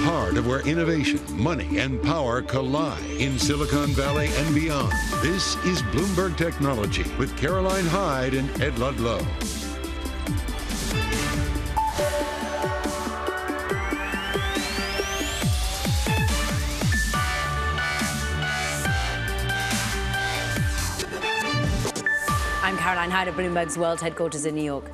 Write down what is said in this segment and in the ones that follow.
heart of where innovation, money, and power collide in Silicon Valley and beyond. This is Bloomberg Technology with Caroline Hyde and Ed Ludlow. I'm Caroline Hyde at Bloomberg's world headquarters in New York.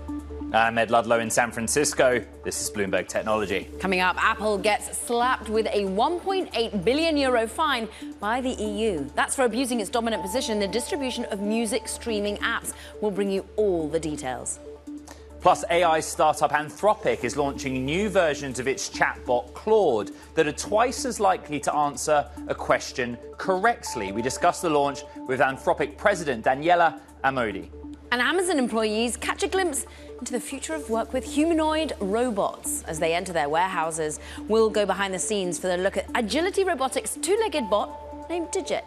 I'm Ed Ludlow in San Francisco. This is Bloomberg Technology. Coming up, Apple gets slapped with a €1.8 billion fine by the EU. That's for abusing its dominant position in the distribution of music streaming apps. We'll bring you all the details. Plus, AI startup Anthropic is launching new versions of its chatbot Claude that are twice as likely to answer a question correctly. We discussed the launch with Anthropic President Daniela Amodi. And Amazon employees catch a glimpse into the future of work with humanoid robots as they enter their warehouses. We'll go behind the scenes for a look at Agility Robotics' two-legged bot named Digit.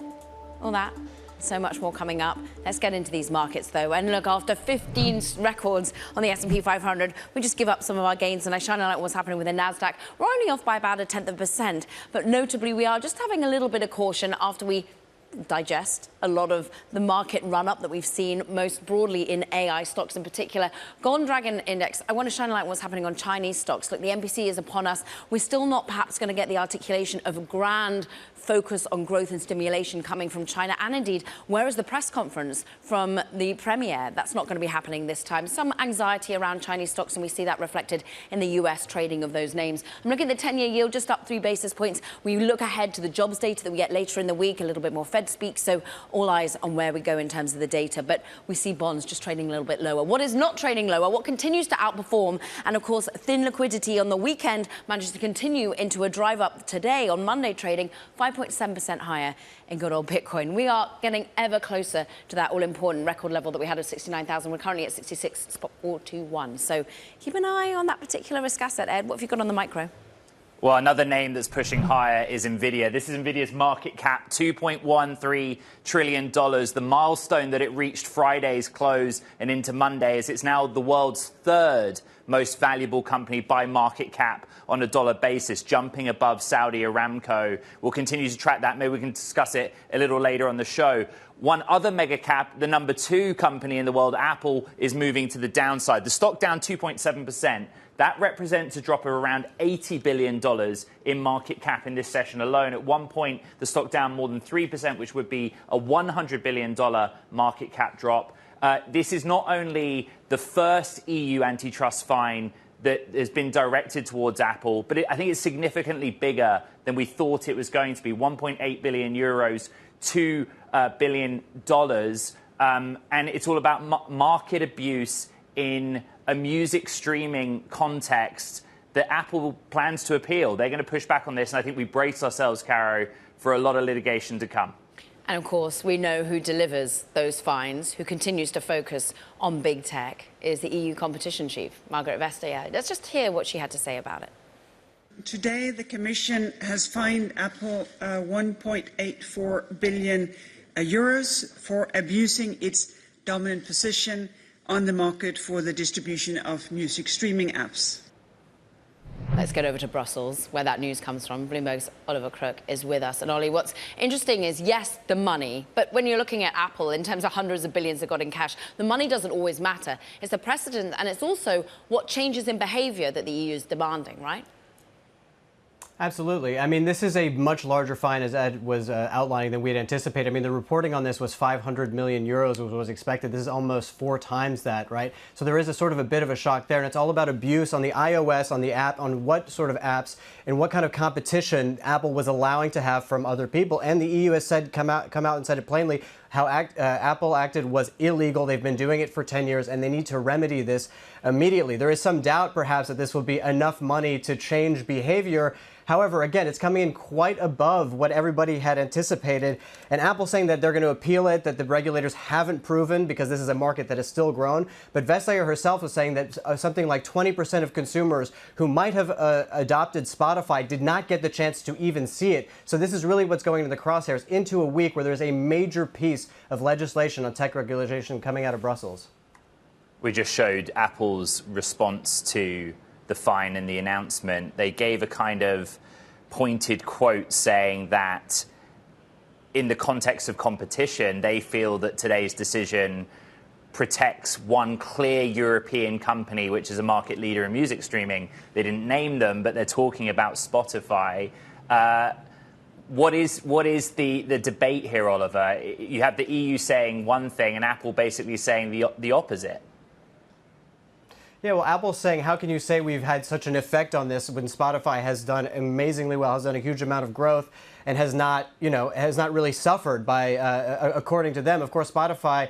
All that, so much more coming up. Let's get into these markets, though. And look, after 15 records on the S&P 500, we just give up some of our gains, and I shine a light on what's happening with the NASDAQ. We're only off by about 0.1%. But notably, we are just having a little bit of caution after we digest a lot of the market run-up that we've seen most broadly in AI stocks in particular. Golden Dragon Index, I want to shine a light on what's happening on Chinese stocks. Look, the MPC is upon us. We're still not perhaps going to get the articulation of a grand focus on growth and stimulation coming from China. And indeed, where is the press conference from the Premier? That's not going to be happening this time. Some anxiety around Chinese stocks, and we see that reflected in the US trading of those names. I'm looking at the 10-year yield just up 3 basis points. We look ahead to the jobs data that we get later in the week, a little bit more Fed speak, so all eyes on where we go in terms of the data. But we see bonds just trading a little bit lower. What is not trading lower, what continues to outperform, and of course, thin liquidity on the weekend manages to continue into a drive up today on Monday trading, 5.7% higher in good old Bitcoin. We are getting ever closer to that all-important record level that we had of 69,000. We're currently at 66.421. So keep an eye on that particular risk asset, Ed. What have you got on the micro? Well, another name that's pushing higher is Nvidia. This is Nvidia's market cap, $2.13 trillion, the milestone that it reached Friday's close and into Monday, as it's now the world's third most valuable company by market cap on a dollar basis, jumping above Saudi Aramco. We'll continue to track that. Maybe we can discuss it a little later on the show. One other mega cap, the number 2 company in the world, Apple, is moving to the downside. The stock down 2.7%. That represents a drop of around $80 billion in market cap in this session alone. At one point, the stock down more than 3%, which would be a $100 billion market cap drop. This is not only the first EU antitrust fine that has been directed towards Apple, but I think it's significantly bigger than we thought it was going to be. 1.8 billion euros, $2 billion. And it's all about market abuse in a music streaming context that Apple plans to appeal. They're going to push back on this, and I think we brace ourselves, Caro, for a lot of litigation to come. And of course, we know who delivers those fines, who continues to focus on big tech, is the EU competition chief, Margaret Vestager. Let's just hear what she had to say about it. Today, the Commission has fined Apple 1.84 billion euros for abusing its dominant position on the market for the distribution of music streaming apps. Let's get over to Brussels, where that news comes from. Bloomberg's Oliver Crook is with us. And Ollie, what's interesting is, yes, the money, but when you're looking at Apple in terms of hundreds of billions they've got in cash, the money doesn't always matter. It's the precedent, and it's also what changes in behavior that the EU is demanding, right? Absolutely. I mean, this is a much larger fine, as Ed was outlining, than we had anticipated. I mean, the reporting on this was 500 million euros was expected. This is almost 4 times that, right? So there is a sort of a bit of a shock there, and it's all about abuse on the iOS, on the app, on what sort of apps and what kind of competition Apple was allowing to have from other people. And the EU has said, come out and said it plainly, how Apple acted was illegal. They've been doing it for 10 years, and they need to remedy this immediately. There is some doubt, perhaps, that this will be enough money to change behavior. However, again, it's coming in quite above what everybody had anticipated. And Apple saying that they're going to appeal it, that the regulators haven't proven, because this is a market that has still grown. But Vestager herself was saying that something like 20% of consumers who might have adopted Spotify did not get the chance to even see it. So this is really what's going into the crosshairs into a week where there's a major piece of legislation on tech regulation coming out of Brussels. We just showed Apple's response to the fine and the announcement. They gave a kind of pointed quote saying that in the context of competition, they feel that today's decision protects one clear European company, which is a market leader in music streaming. They didn't name them, but they're talking about Spotify. What is the debate here, Oliver? You have the EU saying one thing and Apple basically saying the opposite. Yeah, well, Apple's saying, how can you say we've had such an effect on this when Spotify has done amazingly well, has done a huge amount of growth, and has not really suffered by, according to them. Of course, Spotify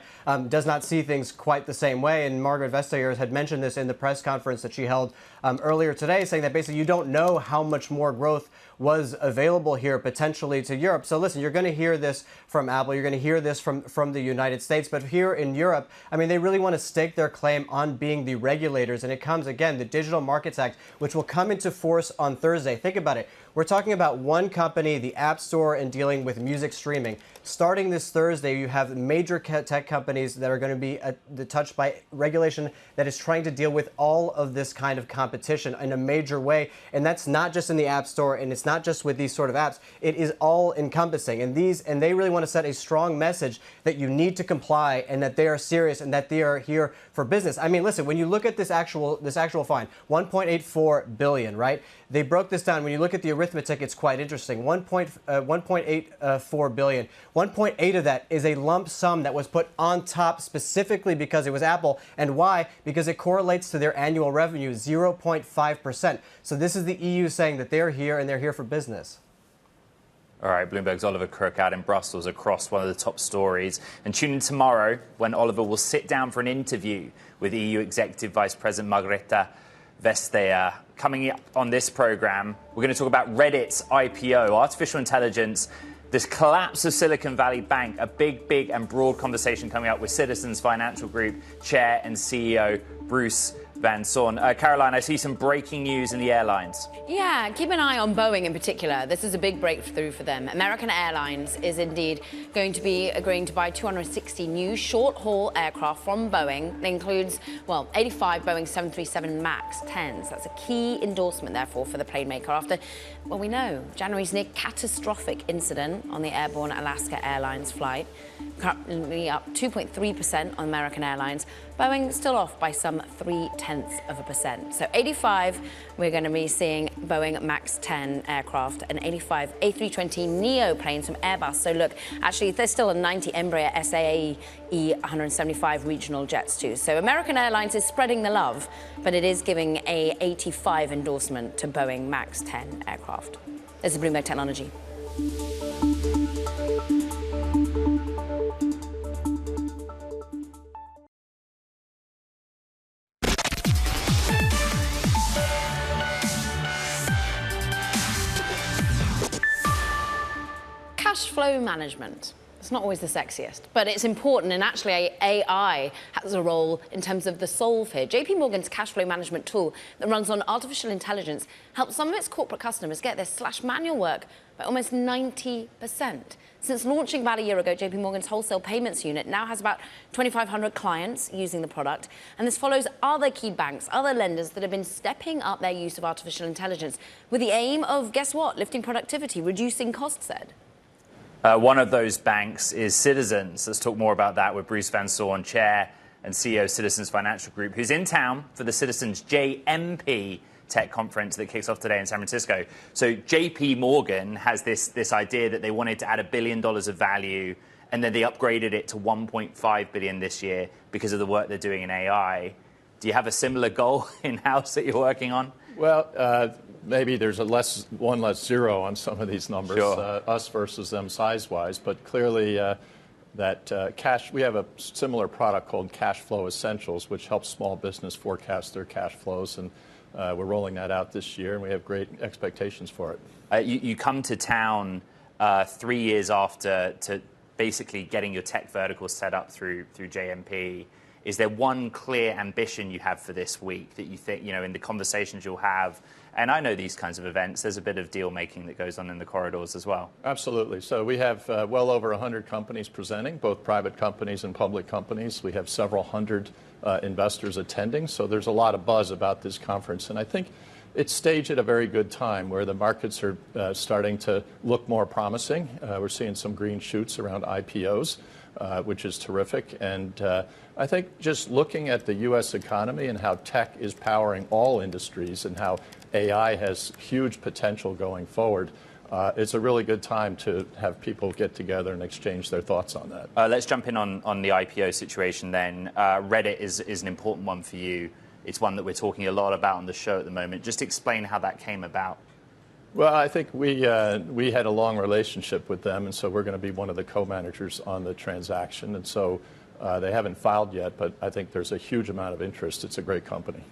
does not see things quite the same way, and Margaret Vestager had mentioned this in the press conference that she held earlier today, saying that basically you don't know how much more growth was available here potentially to Europe. So listen, you're going to hear this from Apple, you're going to hear this from the United States, but here in Europe, I mean, they really want to stake their claim on being the regulators, and it comes, again, the Digital Markets Act, which will come into force on Thursday. Think about it. We're talking about one company, the App Store, and dealing with music streaming. Starting this Thursday, you have major tech companies that are going to be touched by regulation that is trying to deal with all of this kind of competition in a major way. And that's not just in the App Store, and it's not just with these sort of apps. It is all encompassing. And they really want to set a strong message that you need to comply and that they are serious and that they are here for business. I mean, listen, when you look at this actual fine, 1.84 billion, right? They broke this down. When you look at the arithmetic, it's quite interesting. 1.84 billion. 1.8 of that is a lump sum that was put on top specifically because it was Apple. And why? Because it correlates to their annual revenue, 0.5%. So this is the EU saying that they're here and they're here for business. All right, Bloomberg's Oliver Crook out in Brussels across one of the top stories. And tune in tomorrow when Oliver will sit down for an interview with EU Executive Vice President Margrethe Vestager. Coming up on this program, we're going to talk about Reddit's IPO, artificial intelligence, this collapse of Silicon Valley Bank, a big and broad conversation coming up with Citizens Financial Group Chair and CEO Bruce Van Saun. Caroline, I see some breaking news in the airlines. Yeah, keep an eye on Boeing in particular. This is a big breakthrough for them. American Airlines is indeed going to be agreeing to buy 260 new short-haul aircraft from Boeing. That includes, 85 Boeing 737 MAX 10s. That's a key endorsement, therefore, for the plane maker after, we know, January's near catastrophic incident on the airborne Alaska Airlines flight. Currently up 2.3% on American Airlines. Boeing still off by some 0.3%. So 85, we're going to be seeing Boeing MAX 10 aircraft and 85 A320neo planes from Airbus. So look, actually, there's still a 90 Embraer SAE 175 regional jets too. So American Airlines is spreading the love, but it is giving a 85 endorsement to Boeing MAX 10 aircraft. This is Bloomberg Technology. Cash flow management. It's not always the sexiest, but it's important, and actually AI has a role in terms of the solve here. JP Morgan's cash flow management tool that runs on artificial intelligence helps some of its corporate customers get their manual work by almost 90%. Since launching about a year ago, JP Morgan's wholesale payments unit now has about 2,500 clients using the product, and this follows other key banks, other lenders that have been stepping up their use of artificial intelligence with the aim of, guess what, lifting productivity, reducing costs, Ed. One of those banks is Citizens. Let's talk more about that with Bruce Van Saun, Chair and CEO of Citizens Financial Group, who's in town for the Citizens JMP Tech Conference that kicks off today in San Francisco. So JP Morgan has this idea that they wanted to add $1 billion of value, and then they upgraded it to $1.5 billion this year because of the work they're doing in AI. Do you have a similar goal in-house that you're working on? Well, maybe there's one less zero on some of these numbers, sure. Us versus them size-wise, but clearly we have a similar product called Cash Flow Essentials, which helps small business forecast their cash flows, and we're rolling that out this year, and we have great expectations for it. You come to town 3 years after to basically getting your tech vertical set up through JMP. Is there one clear ambition you have for this week that you think, in the conversations you'll have? And I know these kinds of events, there's a bit of deal making that goes on in the corridors as well. Absolutely. So we have well over 100 companies presenting, both private companies and public companies. We have several hundred investors attending. So there's a lot of buzz about this conference. And I think it's staged at a very good time where the markets are starting to look more promising. We're seeing some green shoots around IPOs, which is terrific. And I think just looking at the U.S. economy and how tech is powering all industries and how AI has huge potential going forward, it's a really good time to have people get together and exchange their thoughts on that. Let's jump in on the IPO situation then. Reddit is an important one for you. It's one that we're talking a lot about on the show at the moment. Just explain how that came about. Well, I think we had a long relationship with them, and so we're going to be one of the co-managers on the transaction. And so they haven't filed yet, but I think there's a huge amount of interest. It's a great company.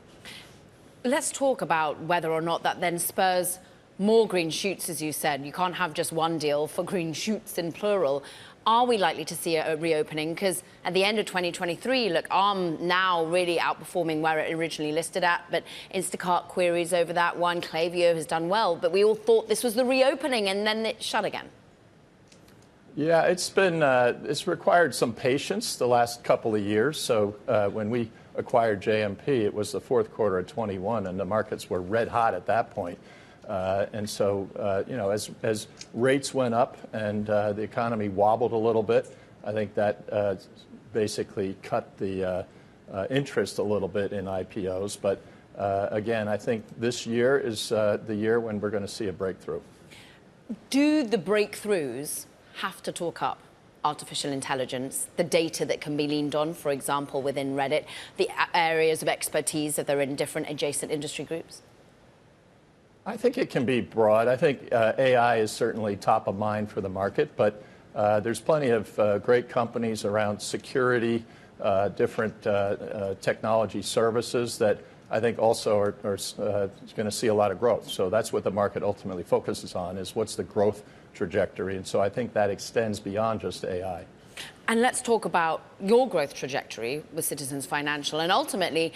Let's talk about whether or not that then spurs more green shoots, as you said. You can't have just one deal for green shoots in plural. Are we likely to see a reopening? Because at the end of 2023, look, Arm now really outperforming where it originally listed at, but Instacart queries over that one. Klaviyo has done well, but we all thought this was the reopening, and then it shut again. Yeah, it's required some patience the last couple of years. So when we acquired JMP, it was the fourth quarter of 21, and the markets were red hot at that point. And so, as rates went up and the economy wobbled a little bit, I think that basically cut the interest a little bit in IPOs. But again, I think this year is the year when we're going to see a breakthrough. Do the breakthroughs have to talk up artificial intelligence, the data that can be leaned on, for example, within Reddit, the areas of expertise that they're in different adjacent industry groups? I think it can be broad. I think AI is certainly top of mind for the market, but there's plenty of great companies around security, different technology services that I think also are going to see a lot of growth. So that's what the market ultimately focuses on, is what's the growth trajectory. And so I think that extends beyond just AI. And let's talk about your growth trajectory with Citizens Financial and ultimately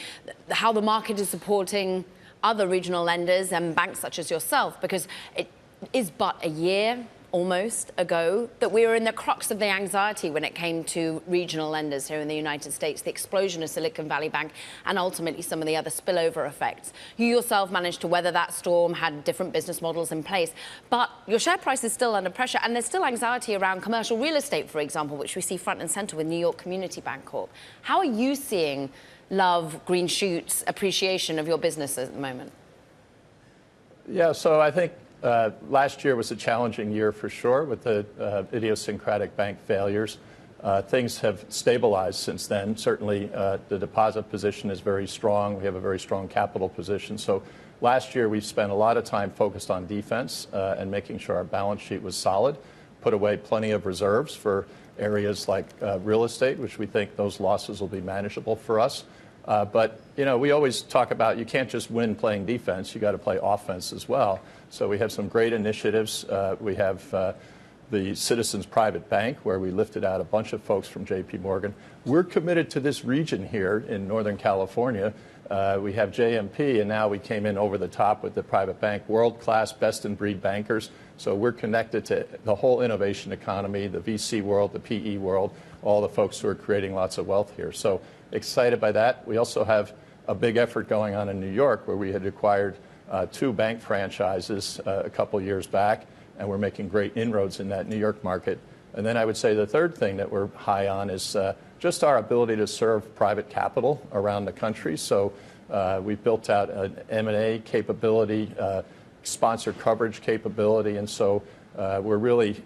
how the market is supporting other regional lenders and banks such as yourself, because it is but a year almost ago that we were in the crux of the anxiety when it came to regional lenders here in the United States, the explosion of Silicon Valley Bank and ultimately some of the other spillover effects. You yourself managed to weather that storm, had different business models in place, but your share price is still under pressure and there's still anxiety around commercial real estate, for example, which we see front and center with New York Community Bank Corp. How are you seeing love, green shoots, appreciation of your business at the moment? Yeah, so I think last year was a challenging year for sure with the idiosyncratic bank failures. Things have stabilized since then. Certainly, the deposit position is very strong. We have a very strong capital position. So last year, we spent a lot of time focused on defense and making sure our balance sheet was solid, put away plenty of reserves for areas like real estate, which we think those losses will be manageable for us. But, we always talk about you can't just win playing defense. You got to play offense as well. So we have some great initiatives. We have the Citizens Private Bank, where we lifted out a bunch of folks from J.P. Morgan. We're committed to this region here in Northern California. We have JMP, and now we came in over the top with the private bank, world-class, best-in-breed bankers. So we're connected to the whole innovation economy, the VC world, the PE world, all the folks who are creating lots of wealth here. So excited by that. We also have a big effort going on in New York, where we had acquired 2 bank franchises a couple years back, and we're making great inroads in that New York market. And then I would say the third thing that we're high on is just our ability to serve private capital around the country. So we've built out an M&A capability, sponsor coverage capability, and so we're really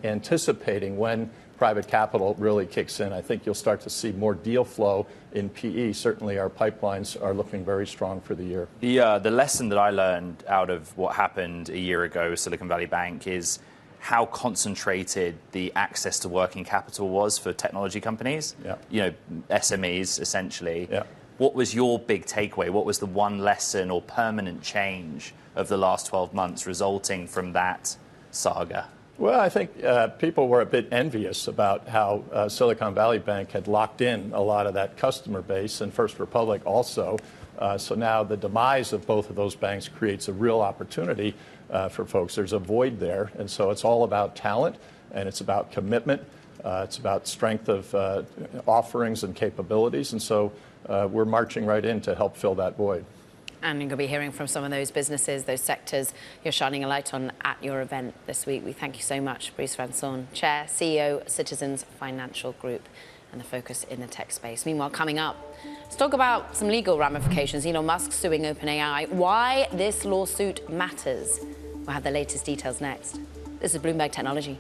anticipating when private capital really kicks in. I think you'll start to see more deal flow in PE. Certainly our pipelines are looking very strong for the year. The lesson that I learned out of what happened a year ago with Silicon Valley Bank is how concentrated the access to working capital was for technology companies, SMEs essentially. Yeah. What was your big takeaway? What was the one lesson or permanent change of the last 12 months resulting from that saga? Well, I think people were a bit envious about how Silicon Valley Bank had locked in a lot of that customer base, and First Republic also. So now the demise of both of those banks creates a real opportunity for folks. There's a void there, and so it's all about talent, and it's about commitment. It's about strength of offerings and capabilities, and so we're marching right in to help fill that void. And you're going to be hearing from some of those businesses, those sectors you're shining a light on at your event this week. We thank you so much, Bruce Van Saun, Chair, CEO, Citizens Financial Group, and the focus in the tech space. Meanwhile, coming up, let's talk about some legal ramifications. Elon Musk suing OpenAI, why this lawsuit matters. We'll have the latest details next. This is Bloomberg Technology.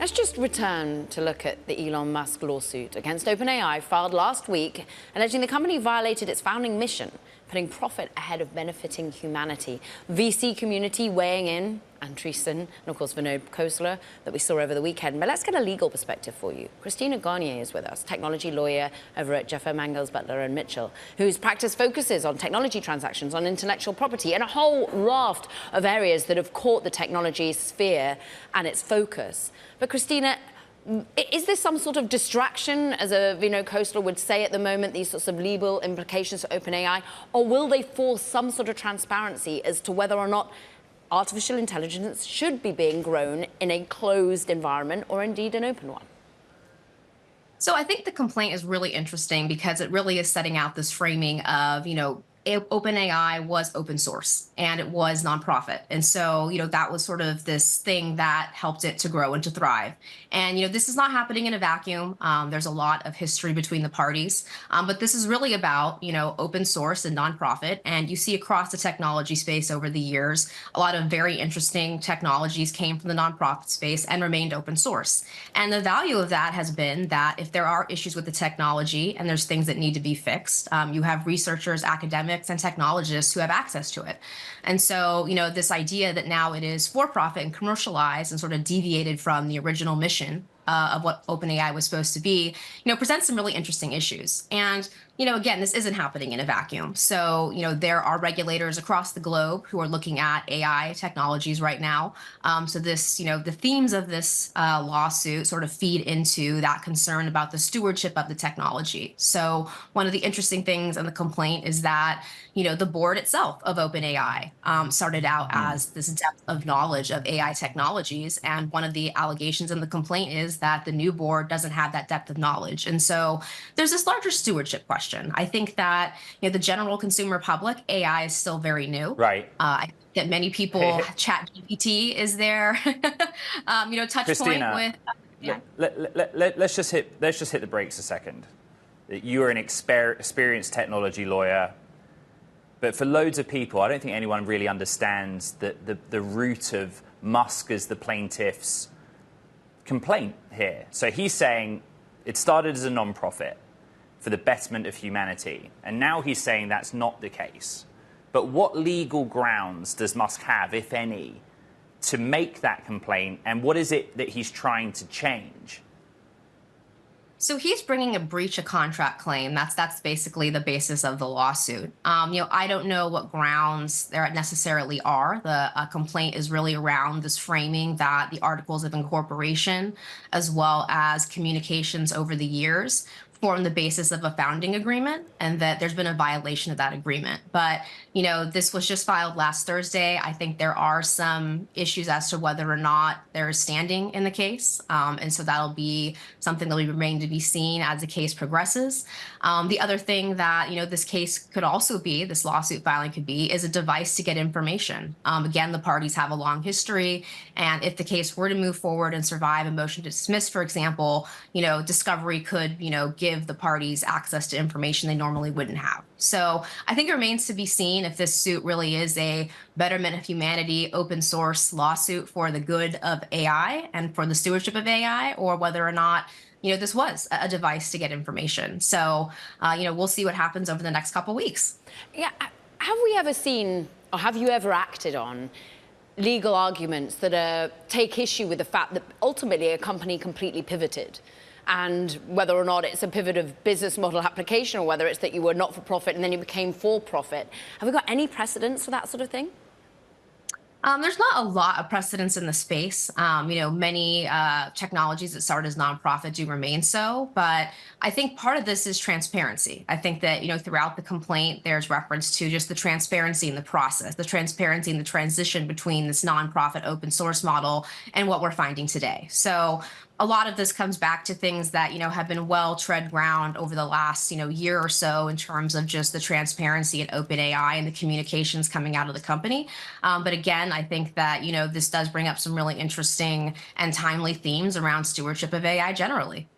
Let's just return to look at the Elon Musk lawsuit against OpenAI filed last week, alleging the company violated its founding mission, putting profit ahead of benefiting humanity. VC community weighing in, Andreessen, and of course Vinod Khosla that we saw over the weekend. But let's get a legal perspective for you. Christina Garnier is with us, technology lawyer over at Jeffer Mangels, Butler and Mitchell, whose practice focuses on technology transactions, on intellectual property, and a whole raft of areas that have caught the technology sphere and its focus. But Christina, is this some sort of distraction, as a Vinod Khosla would say at the moment, these sorts of legal implications for OpenAI, or will they force some sort of transparency as to whether or not artificial intelligence should be being grown in a closed environment or indeed an open one? So I think the complaint is really interesting because it really is setting out this framing of, OpenAI was open source and it was nonprofit. And so, that was sort of this thing that helped it to grow and to thrive. And, this is not happening in a vacuum. There's a lot of history between the parties. But this is really about, open source and nonprofit. And you see across the technology space over the years, a lot of very interesting technologies came from the nonprofit space and remained open source. And the value of that has been that if there are issues with the technology and there's things that need to be fixed, you have researchers, academics, and technologists who have access to it. And so, this idea that now it is for-profit and commercialized and sort of deviated from the original mission of what OpenAI was supposed to be, presents some really interesting issues. And, again, this isn't happening in a vacuum. So, there are regulators across the globe who are looking at AI technologies right now. So this, the themes of this lawsuit sort of feed into that concern about the stewardship of the technology. So one of the interesting things in the complaint is that, the board itself of OpenAI started out as this depth of knowledge of AI technologies. And one of the allegations in the complaint is that the new board doesn't have that depth of knowledge. And so there's this larger stewardship question. I think that, the general consumer public, AI is still very new. Right. I think that many people, ChatGPT is their, touch Christina, point with. let's just hit the brakes a second. You are an experienced technology lawyer, but for loads of people, I don't think anyone really understands the root of Musk as the plaintiff's complaint here. So he's saying it started as a non-profit for the betterment of humanity, and now he's saying that's not the case. But what legal grounds does Musk have, if any, to make that complaint, and what is it that he's trying to change? So he's bringing a breach of contract claim. That's basically the basis of the lawsuit. I don't know what grounds there necessarily are. The complaint is really around this framing that the articles of incorporation, as well as communications over the years, form the basis of a founding agreement, and that there's been a violation of that agreement. But, this was just filed last Thursday. I think there are some issues as to whether or not there is standing in the case. And so that'll be something that will remain to be seen as the case progresses. The other thing that, this case could also be, this lawsuit filing could be, is a device to get information. Again, the parties have a long history. And if the case were to move forward and survive a motion to dismiss, for example, discovery could, give the parties access to information they normally wouldn't have. So I think it remains to be seen if this suit really is a betterment of humanity, open source lawsuit for the good of AI and for the stewardship of AI, or whether or not, this was a device to get information. So, we'll see what happens over the next couple of weeks. Yeah. Have we ever seen, or have you ever acted on legal arguments that take issue with the fact that ultimately a company completely pivoted? And whether or not it's a pivot of business model application, or whether it's that you were not for profit and then you became for profit. Have we got any precedents for that sort of thing? There's not a lot of precedence in the space. Many technologies that start as nonprofit do remain so, but I think part of this is transparency. I think that, throughout the complaint, there's reference to just the transparency in the process, the transparency in the transition between this nonprofit open source model and what we're finding today. So a lot of this comes back to things that, have been well tread ground over the last, year or so in terms of just the transparency at OpenAI and the communications coming out of the company. But again, I think that, this does bring up some really interesting and timely themes around stewardship of AI generally.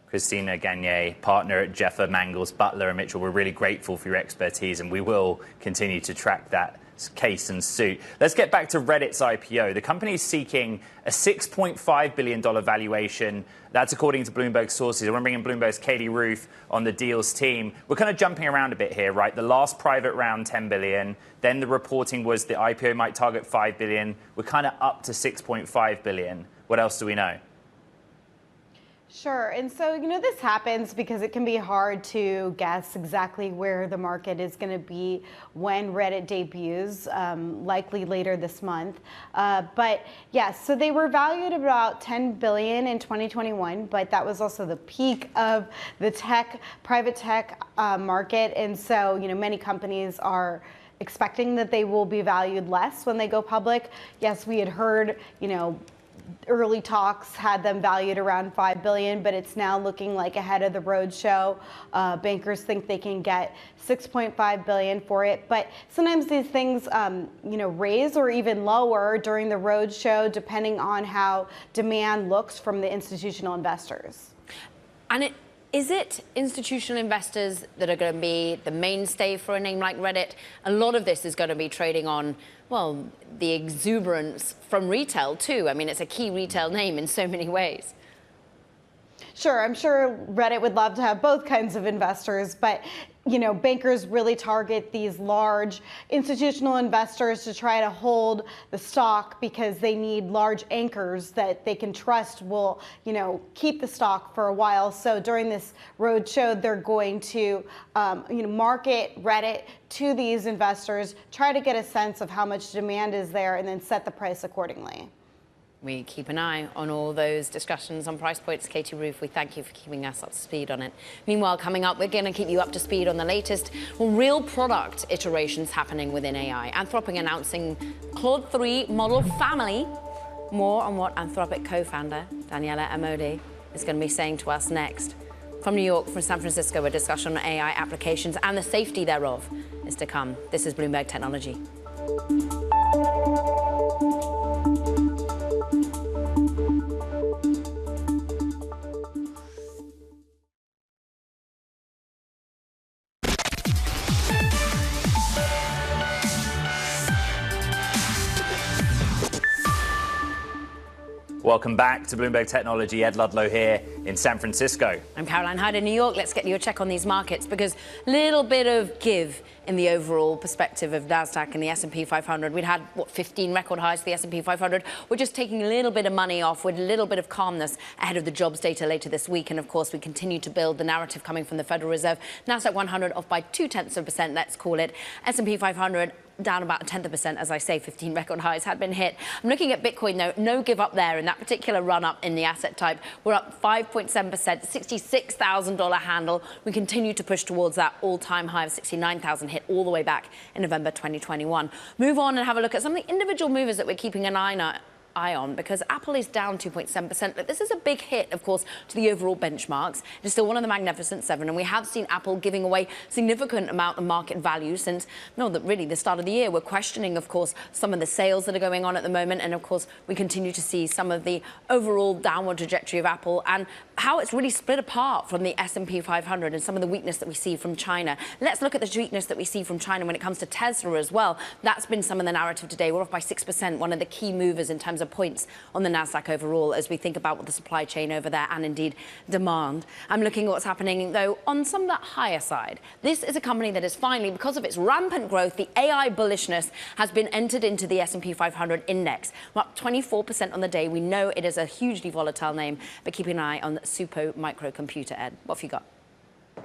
Christina Gagne, partner at Jeffer, Mangles, Butler and Mitchell, we're really grateful for your expertise, and we will continue to track that case and suit. Let's get back to Reddit's IPO. The company is seeking a $6.5 billion valuation. That's according to Bloomberg sources. I want to bring in Bloomberg's Katie Roof on the deals team. We're kind of jumping around a bit here, right? The last private round, $10 billion. Then the reporting was the IPO might target $5 billion. We're kind of up to $6.5 billion. What else do we know? Sure. And so, this happens because it can be hard to guess exactly where the market is going to be when Reddit debuts, likely later this month. But yes, so they were valued at about $10 billion in 2021, but that was also the peak of the private tech market. And so, many companies are expecting that they will be valued less when they go public. Yes, we had heard, early talks had them valued around $5 billion, but it's now looking like ahead of the roadshow. Bankers think they can get $6.5 billion for it, but sometimes these things, raise or even lower during the roadshow, depending on how demand looks from the institutional investors. And is it institutional investors that are going to be the mainstay for a name like Reddit? A lot of this is going to be trading on, well, the exuberance from retail, too. I mean, it's a key retail name in so many ways. Sure, I'm sure Reddit would love to have both kinds of investors, but bankers really target these large institutional investors to try to hold the stock because they need large anchors that they can trust will, keep the stock for a while. So during this roadshow, they're going to, market Reddit to these investors, try to get a sense of how much demand is there, and then set the price accordingly. We keep an eye on all those discussions on price points. Katie Roof, we thank you for keeping us up to speed on it. Meanwhile, coming up, we're going to keep you up to speed on the latest real product iterations happening within AI. Anthropic announcing Claude 3 model family. More on what Anthropic co-founder Daniela Amodi is going to be saying to us next. From New York, from San Francisco, a discussion on AI applications and the safety thereof is to come. This is Bloomberg Technology. Welcome back to Bloomberg Technology. Ed Ludlow here in San Francisco. I'm Caroline Hyde in New York. Let's get you a check on these markets because a little bit of give in the overall perspective of NASDAQ and the S&P 500. We'd had, 15 record highs for the S&P 500. We're just taking a little bit of money off with a little bit of calmness ahead of the jobs data later this week. And, of course, we continue to build the narrative coming from the Federal Reserve. NASDAQ 100 off by 0.2%, let's call it. S&P 500 down about 0.1%, as I say, 15 record highs had been hit. I'm looking at Bitcoin, though. No give up there in that particular run-up in the asset type. We're up 5.7%, $66,000 handle. We continue to push towards that all-time high of 69,000 hit all the way back in November 2021. Move on and have a look at some of the individual movers that we're keeping an eye on, because Apple is down 2.7%. But this is a big hit, of course, to the overall benchmarks. It is still one of the Magnificent Seven, and we have seen Apple giving away significant amount of market value since, really the start of the year. We're questioning, of course, some of the sales that are going on at the moment, and of course, we continue to see some of the overall downward trajectory of Apple and how it's really split apart from the S&P 500 and some of the weakness that we see from China. Let's look at the weakness that we see from China when it comes to Tesla as well. That's been some of the narrative today. We're off by 6%, one of the key movers in terms of points on the NASDAQ overall as we think about what the supply chain over there and indeed demand. I'm looking at what's happening, though, on some of that higher side. This is a company that is finally, because of its rampant growth, the AI bullishness has been entered into the S&P 500 index. We're up 24% on the day. We know it is a hugely volatile name, but keep an eye on Supo Microcomputer, Ed. What have you got?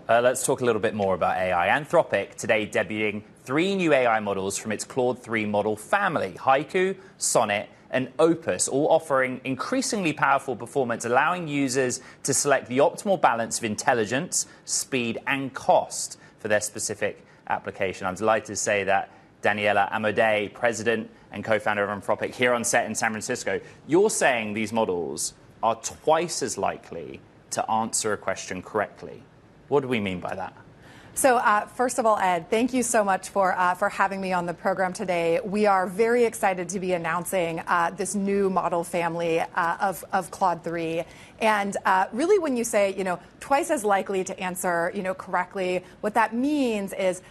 Let's talk a little bit more about AI. Anthropic today debuting 3 new AI models from its Claude 3 model family, Haiku, Sonnet, and Opus, all offering increasingly powerful performance, allowing users to select the optimal balance of intelligence, speed, and cost for their specific application. I'm delighted to say that Daniela Amodei, president and co-founder of Anthropic, here on set in San Francisco. You're saying these models are twice as likely to answer a question correctly. What do we mean by that? So first of all, Ed, thank you so much for having me on the program today. We are very excited to be announcing this new model family of Claude 3. And really, when you say, twice as likely to answer, correctly, what that means is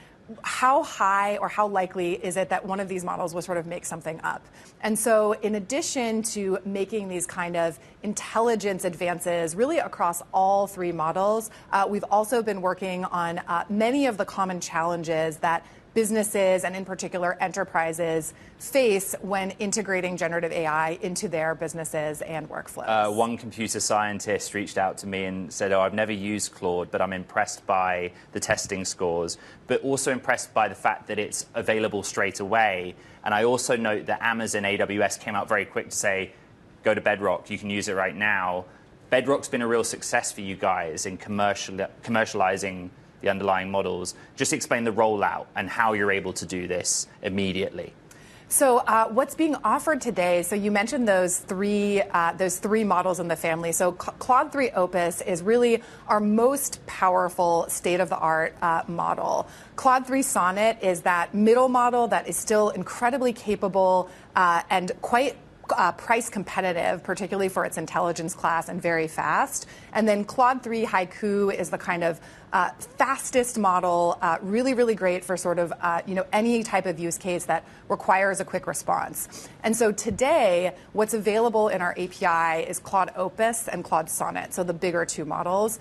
how high or how likely is it that one of these models will sort of make something up? And so in addition to making these kind of intelligence advances really across all 3 models, we've also been working on many of the common challenges that businesses and in particular enterprises face when integrating generative AI into their businesses and workflows. One computer scientist reached out to me and said, I've never used Claude, but I'm impressed by the testing scores, but also impressed by the fact that it's available straight away. And I also note that Amazon AWS came out very quick to say, go to Bedrock, you can use it right now. Bedrock's been a real success for you guys in commercializing the underlying models. Just explain the rollout and how you're able to do this immediately. So what's being offered today, so you mentioned those three models in the family. So Claude 3 Opus is really our most powerful state-of-the-art model. Claude 3 Sonnet is that middle model that is still incredibly capable and quite price competitive, particularly for its intelligence class, and very fast. And then Claude 3 Haiku is the kind of fastest model, really, really great for sort of any type of use case that requires a quick response. And so today, what's available in our API is Claude Opus and Claude Sonnet, so the bigger 2 models.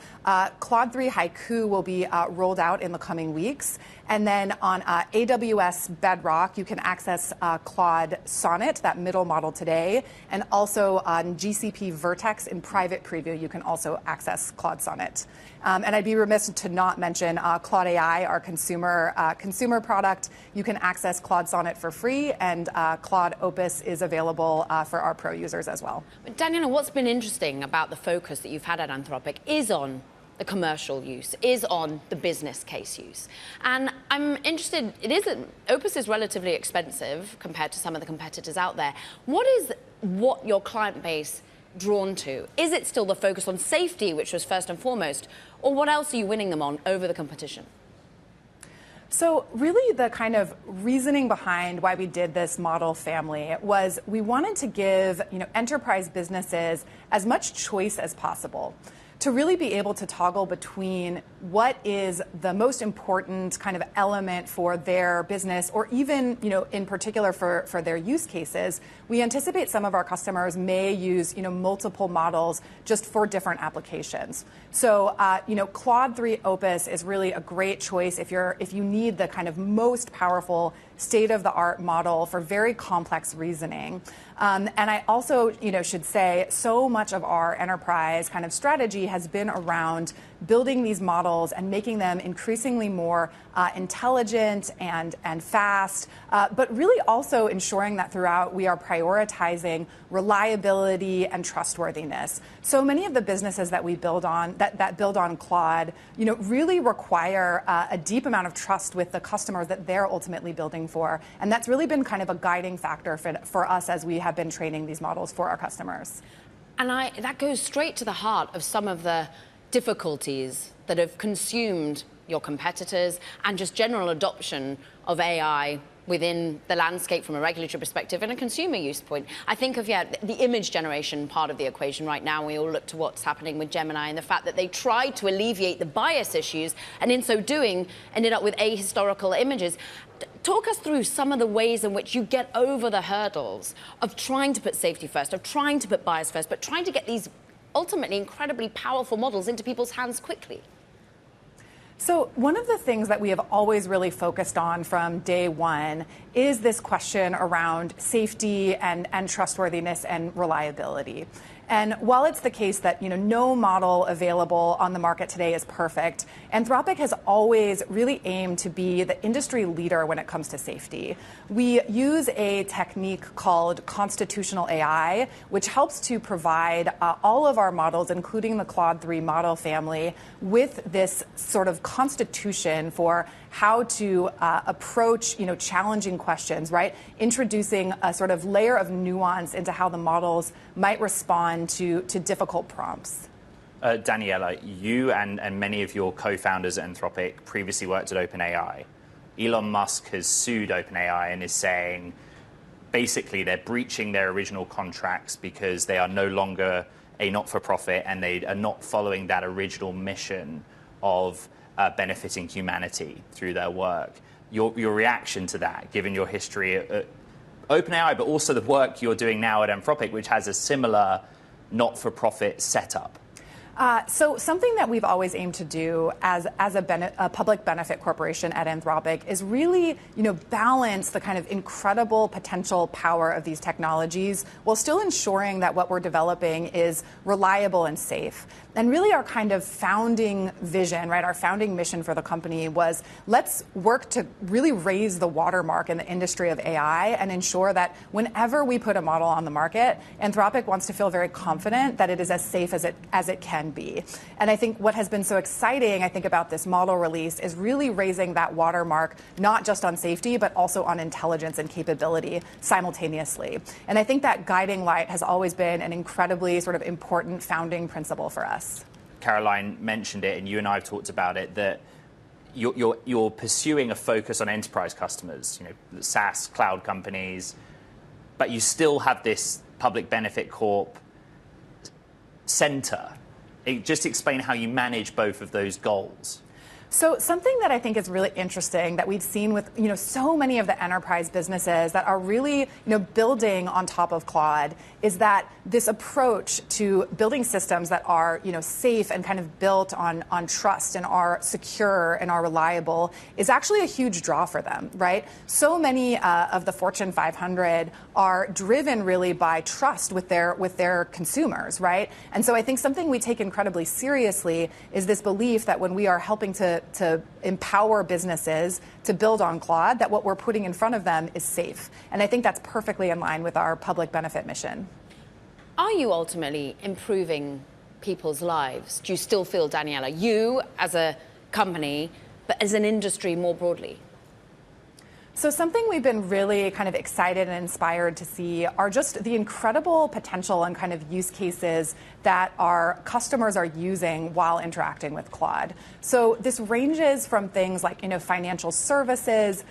Claude 3 Haiku will be rolled out in the coming weeks. And then on AWS Bedrock, you can access Claude Sonnet, that middle model today. And also on GCP Vertex in private preview, you can also access Claude Sonnet. And I'd be remiss to not mention Claude AI, our consumer product. You can access Claude Sonnet for free, and Claude Opus is available for our pro users as well. Daniela, what's been interesting about the focus that you've had at Anthropic is on the commercial use, is on the business case use. And I'm interested, Opus is relatively expensive compared to some of the competitors out there. What your client base drawn to? Is it still the focus on safety, which was first and foremost, or what else are you winning them on over the competition? So really the kind of reasoning behind why we did this model family was we wanted to give enterprise businesses as much choice as possible to really be able to toggle between what is the most important kind of element for their business, or even, in particular for their use cases. We anticipate some of our customers may use, multiple models just for different applications. So, Claude 3 Opus is really a great choice if you need the kind of most powerful state-of-the-art model for very complex reasoning. And I also, should say, so much of our enterprise kind of strategy has been around building these models and making them increasingly more intelligent and fast, but really also ensuring that throughout we are prioritizing reliability and trustworthiness. So many of the businesses that we build on, that build on Claude, really require a deep amount of trust with the customers that they're ultimately building for. And that's really been kind of a guiding factor for us as we have been training these models for our customers. And that goes straight to the heart of some of the difficulties that have consumed your competitors and just general adoption of AI within the landscape from a regulatory perspective and a consumer use point. I think of, the image generation part of the equation right now. We all look to what's happening with Gemini and the fact that they tried to alleviate the bias issues and in so doing ended up with ahistorical images. Talk us through some of the ways in which you get over the hurdles of trying to put safety first, of trying to put bias first, but trying to get these ultimately incredibly powerful models into people's hands quickly. So one of the things that we have always really focused on from day one is this question around safety and trustworthiness and reliability. And while it's the case that no model available on the market today is perfect, Anthropic has always really aimed to be the industry leader when it comes to safety. We use a technique called constitutional AI, which helps to provide all of our models, including the Claude 3 model family, with this sort of constitution for how to approach challenging questions, right? Introducing a sort of layer of nuance into how the models might respond to difficult prompts. Daniela, you and many of your co-founders at Anthropic previously worked at OpenAI. Elon Musk has sued OpenAI and is saying basically they're breaching their original contracts because they are no longer a not-for-profit and they are not following that original mission of benefiting humanity through their work. Your reaction to that, given your history at OpenAI, but also the work you're doing now at Anthropic, which has a similar not-for-profit setup? So something that we've always aimed to do as a public benefit corporation at Anthropic is really, balance the kind of incredible potential power of these technologies while still ensuring that what we're developing is reliable and safe. And really our kind of founding vision, right, our founding mission for the company was let's work to really raise the watermark in the industry of AI and ensure that whenever we put a model on the market, Anthropic wants to feel very confident that it is as safe as it can be. And I think what has been so exciting, about this model release is really raising that watermark, not just on safety, but also on intelligence and capability simultaneously. And I think that guiding light has always been an incredibly sort of important founding principle for us. Caroline mentioned it, and you and I have talked about it, that you're pursuing a focus on enterprise customers, SaaS, cloud companies, but you still have this public benefit corp center. Just explain how you manage both of those goals. So something that I think is really interesting that we've seen with so many of the enterprise businesses that are really building on top of Claude is that this approach to building systems that are safe and kind of built on trust and are secure and are reliable is actually a huge draw for them, right? So many of the Fortune 500 are driven really by trust with their consumers, right? And so I think something we take incredibly seriously is this belief that when we are helping to empower businesses to build on Claude, that what we're putting in front of them is safe. And I think that's perfectly in line with our public benefit mission. Are you ultimately improving people's lives? Do you still feel, Daniela, you as a company, but as an industry more broadly? So something we've been really kind of excited and inspired to see are just the incredible potential and kind of use cases that our customers are using while interacting with Claude. So this ranges from things like, financial services,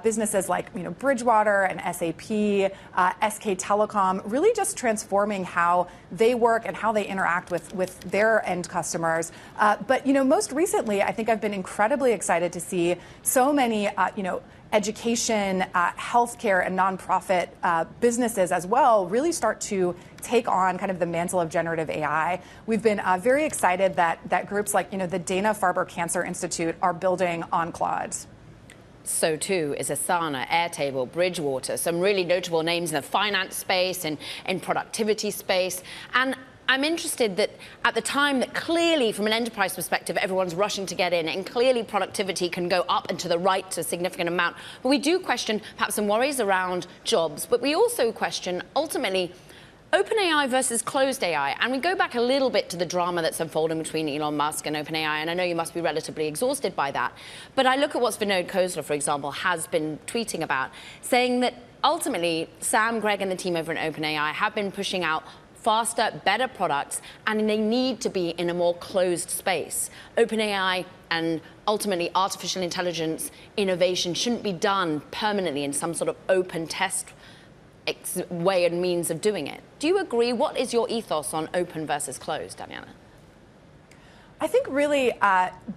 businesses like, Bridgewater and SAP, SK Telecom, really just transforming how they work and how they interact with their end customers. But, most recently, I think I've been incredibly excited to see so many, education, healthcare, and nonprofit businesses as well really start to take on kind of the mantle of generative AI. We've been very excited that groups like the Dana-Farber Cancer Institute are building on Claude. So too is Asana, Airtable, Bridgewater, some really notable names in the finance space and in productivity space. And I'm interested that at the time that clearly from an enterprise perspective, everyone's rushing to get in and clearly productivity can go up and to the right to a significant amount. But we do question perhaps some worries around jobs, but we also question ultimately OpenAI versus closed AI. And we go back a little bit to the drama that's unfolding between Elon Musk and OpenAI, and I know you must be relatively exhausted by that. But I look at what Vinod Khosla, for example, has been tweeting about, saying that ultimately Sam, Greg, and the team over at OpenAI have been pushing out faster, better products, and they need to be in a more closed space. OpenAI and ultimately artificial intelligence innovation shouldn't be done permanently in some sort of open test way and means of doing it. Do you agree? What is your ethos on open versus closed, Daniela? I think really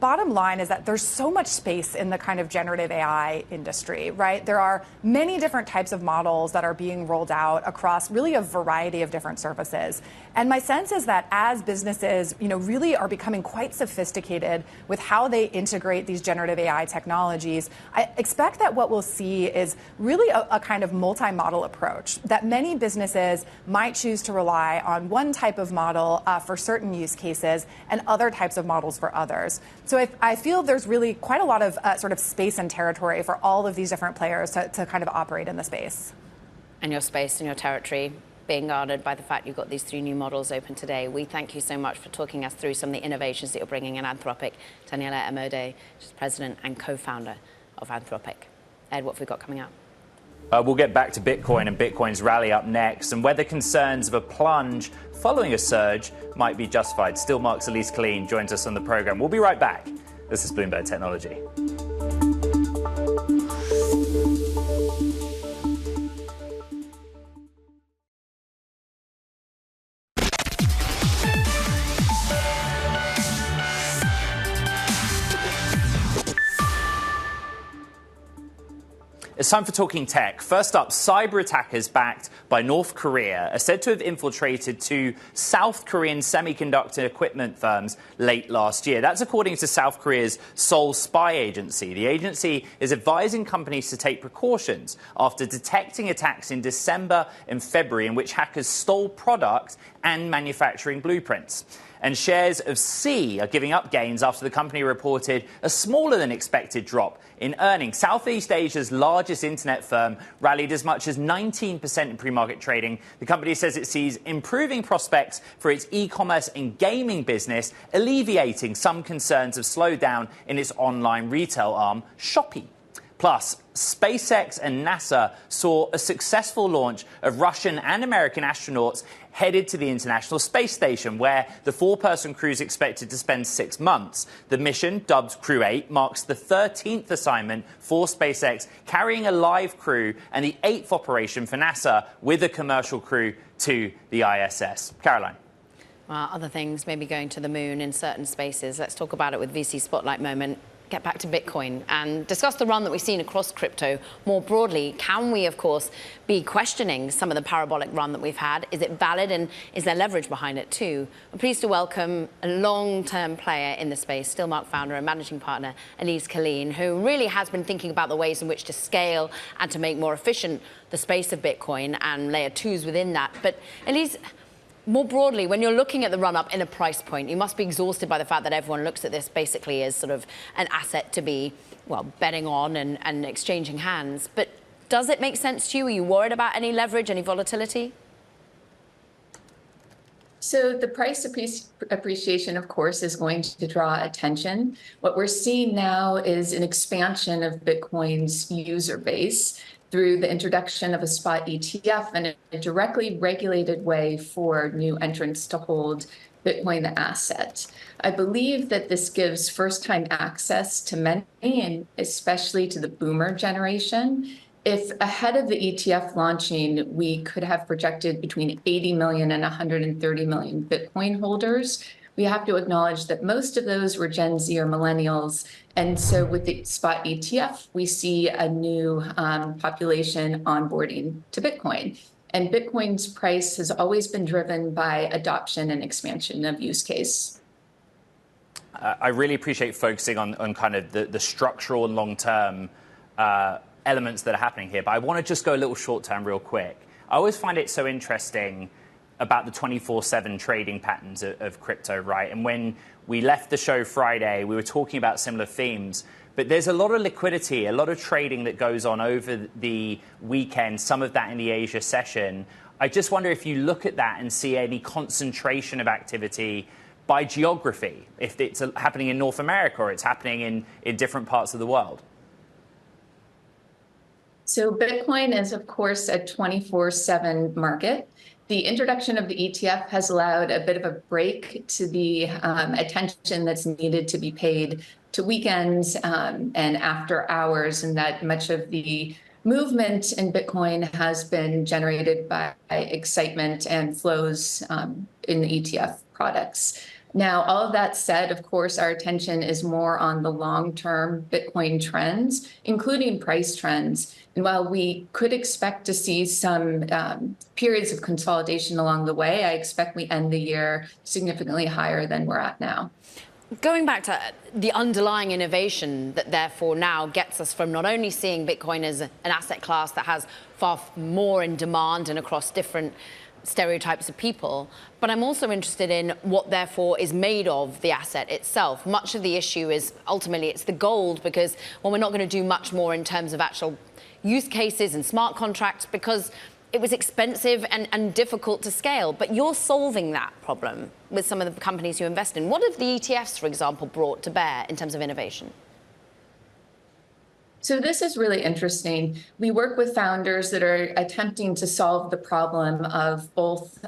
bottom line is that there's so much space in the kind of generative AI industry, right? There are many different types of models that are being rolled out across really a variety of different services. And my sense is that as businesses, really are becoming quite sophisticated with how they integrate these generative AI technologies, I expect that what we'll see is really a kind of multi-model approach, that many businesses might choose to rely on one type of model for certain use cases and other types of models for others. So I feel there's really quite a lot of sort of space and territory for all of these different players to kind of operate in the space. And your space and your territory being guarded by the fact you've got these 3 new models open today. We thank you so much for talking us through some of the innovations that you're bringing in Anthropic. Daniela Amode, she's president and co-founder of Anthropic. Ed, what have we got coming up? We'll get back to Bitcoin and Bitcoin's rally up next, and whether concerns of a plunge following a surge might be justified. Still, Mark's Elise Killeen joins us on the program. We'll be right back. This is Bloomberg Technology. It's time for Talking Tech. First up, cyber attackers backed by North Korea are said to have infiltrated 2 South Korean semiconductor equipment firms late last year. That's according to South Korea's Seoul spy agency. The agency is advising companies to take precautions after detecting attacks in December and February in which hackers stole products and manufacturing blueprints. And shares of C are giving up gains after the company reported a smaller than expected drop in earnings. Southeast Asia's largest internet firm rallied as much as 19% in pre-market trading. The company says it sees improving prospects for its e-commerce and gaming business, alleviating some concerns of slowdown in its online retail arm, Shopee. Plus, SpaceX and NASA saw a successful launch of Russian and American astronauts headed to the International Space Station, where the 4-person crew is expected to spend 6 months. The mission, dubbed Crew 8, marks the 13th assignment for SpaceX, carrying a live crew, and the 8th operation for NASA with a commercial crew to the ISS. Caroline. Well, other things, maybe going to the moon in certain spaces. Let's talk about it with VC Spotlight Moment. Get back to Bitcoin and discuss the run that we've seen across crypto more broadly. Can we, of course, be questioning some of the parabolic run that we've had? Is it valid, and is there leverage behind it too? I'm pleased to welcome a long-term player in the space, Stillmark founder and managing partner, Elise Killeen, who really has been thinking about the ways in which to scale and to make more efficient the space of Bitcoin and layer 2s within that. But Elise, more broadly, when you're looking at the run-up in a price point, you must be exhausted by the fact that everyone looks at this basically as sort of an asset to be, well, betting on and exchanging hands. But does it make sense to you? Are you worried about any leverage, any volatility? So the price appreciation, of course, is going to draw attention. What we're seeing now is an expansion of Bitcoin's user base through the introduction of a spot ETF and a directly regulated way for new entrants to hold Bitcoin asset. I believe that this gives first-time access to many, and especially to the boomer generation. If ahead of the ETF launching, we could have projected between 80 million and 130 million Bitcoin holders, we have to acknowledge that most of those were Gen Z or millennials. And so with the spot ETF, we see a new population onboarding to Bitcoin. And Bitcoin's price has always been driven by adoption and expansion of use case. I really appreciate focusing on kind of the structural and long-term elements that are happening here. But I want to just go a little short-term real quick. I always find it so interesting about the 24/7 trading patterns of crypto, right? And when we left the show Friday, we were talking about similar themes. But there's a lot of liquidity, a lot of trading that goes on over the weekend, some of that in the Asia session. I just wonder if you look at that and see any concentration of activity by geography, if it's happening in North America or it's happening in different parts of the world. So Bitcoin is, of course, a 24/7 market. The introduction of the ETF has allowed a bit of a break to the attention that's needed to be paid to weekends and after hours, and that much of the movement in Bitcoin has been generated by excitement and flows in the ETF products. Now, all of that said, of course, our attention is more on the long-term Bitcoin trends, including price trends. And while we could expect to see some periods of consolidation along the way, I expect we end the year significantly higher than we're at now. Going back to the underlying innovation that therefore now gets us from not only seeing Bitcoin as an asset class that has far more in demand and across different stereotypes of people, but I'm also interested in what therefore is made of the asset itself. Much of the issue is ultimately it's the gold, because we're not going to do much more in terms of actual use cases and smart contracts because it was expensive and difficult to scale. But you're solving that problem with some of the companies you invest in. What have the ETFs, for example, brought to bear in terms of innovation? So this is really interesting. We work with founders that are attempting to solve the problem of both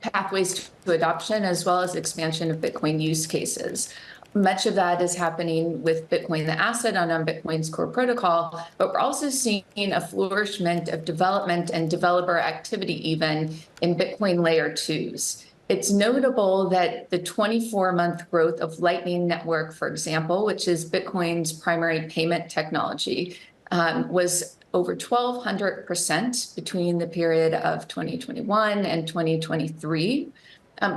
pathways to adoption as well as expansion of Bitcoin use cases. Much of that is happening with Bitcoin, the asset, on Bitcoin's core protocol, but we're also seeing a flourishment of development and developer activity even in Bitcoin layer 2s. It's notable that the 24-month growth of Lightning Network, for example, which is Bitcoin's primary payment technology, was over 1,200% between the period of 2021 and 2023.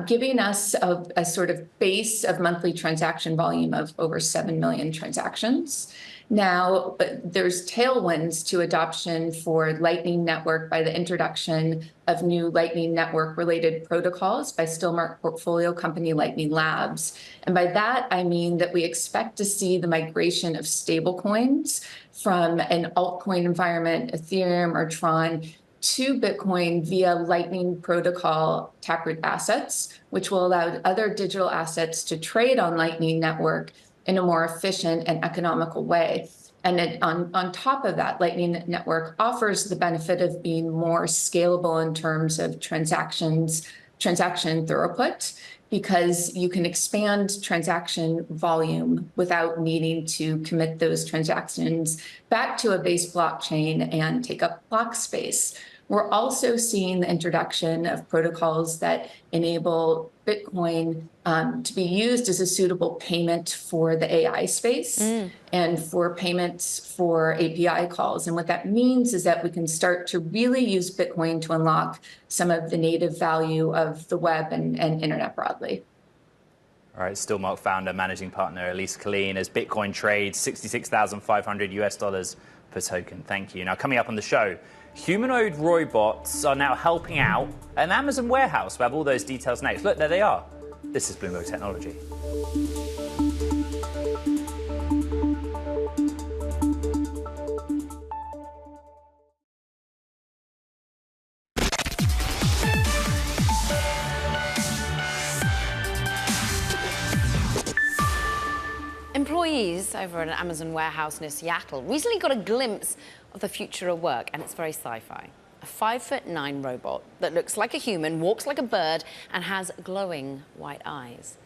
Giving us a sort of base of monthly transaction volume of over 7 million transactions. Now, there's tailwinds to adoption for Lightning Network by the introduction of new Lightning Network-related protocols by Stillmark portfolio company Lightning Labs. And by that, I mean that we expect to see the migration of stablecoins from an altcoin environment, Ethereum or Tron, to Bitcoin via Lightning Protocol Taproot assets, which will allow other digital assets to trade on Lightning Network in a more efficient and economical way. And then on top of that, Lightning Network offers the benefit of being more scalable in terms of transaction throughput, because you can expand transaction volume without needing to commit those transactions back to a base blockchain and take up block space. We're also seeing the introduction of protocols that enable Bitcoin to be used as a suitable payment for the AI space and for payments for API calls. And what that means is that we can start to really use Bitcoin to unlock some of the native value of the web and internet broadly. All right, Stillmark founder, managing partner Elise Killeen, as Bitcoin trades $66,500 per token. Thank you. Now, coming up on the show, humanoid robots are now helping out an Amazon warehouse. We'll have all those details next. Look, there they are. This is Bloomberg Technology. Employees over at an Amazon warehouse near Seattle recently got a glimpse of the future of work, and it's very sci-fi. A 5'9" robot that looks like a human, walks like a bird, and has glowing white eyes.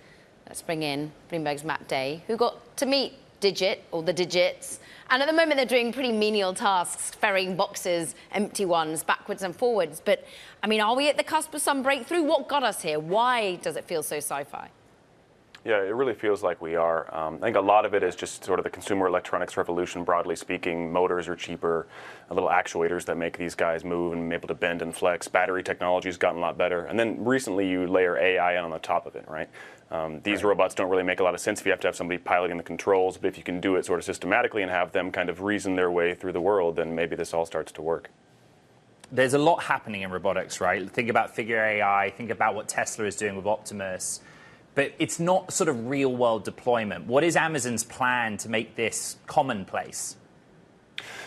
Let's bring in Bloomberg's Matt Day, who got to meet Digit, or the Digits, and at the moment they're doing pretty menial tasks, ferrying boxes, empty ones, backwards and forwards. But, I mean, are we at the cusp of some breakthrough? What got us here? Why does it feel so sci-fi? Yeah, it really feels like we are. I think a lot of it is just sort of the consumer electronics revolution, broadly speaking. Motors are cheaper, little actuators that make these guys move and be able to bend and flex. Battery technology's gotten a lot better. And then recently you layer AI on the top of it, right? These robots don't really make a lot of sense if you have to have somebody piloting the controls, but if you can do it sort of systematically and have them kind of reason their way through the world, then maybe this all starts to work. There's a lot happening in robotics, right? Think about Figure AI, think about what Tesla is doing with Optimus. But it's not sort of real-world deployment. What is Amazon's plan to make this commonplace?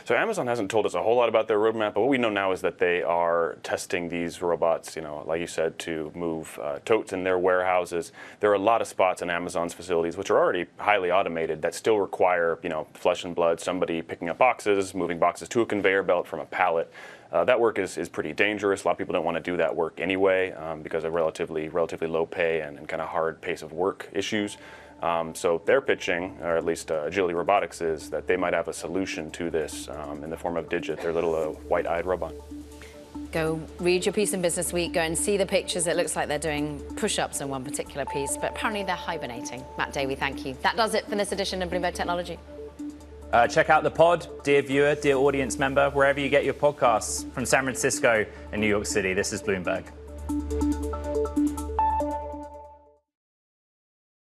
So Amazon hasn't told us a whole lot about their roadmap, but what we know now is that they are testing these robots, like you said, to move totes in their warehouses. There are a lot of spots in Amazon's facilities, which are already highly automated, that still require, flesh and blood, somebody picking up boxes, moving boxes to a conveyor belt from a pallet. That work is pretty dangerous. A lot of people don't want to do that work anyway because of relatively low pay and kind of hard pace of work issues. So they're pitching, or at least Agility Robotics is, that they might have a solution to this in the form of Digit, their little white-eyed robot. Go read your piece in Business Week, go and see the pictures. It looks like they're doing push-ups in one particular piece, but apparently they're hibernating. Matt Day, we thank you. That does it for this edition of Bloomberg Technology. Check out the pod, dear viewer, dear audience member, wherever you get your podcasts from San Francisco and New York City. This is Bloomberg.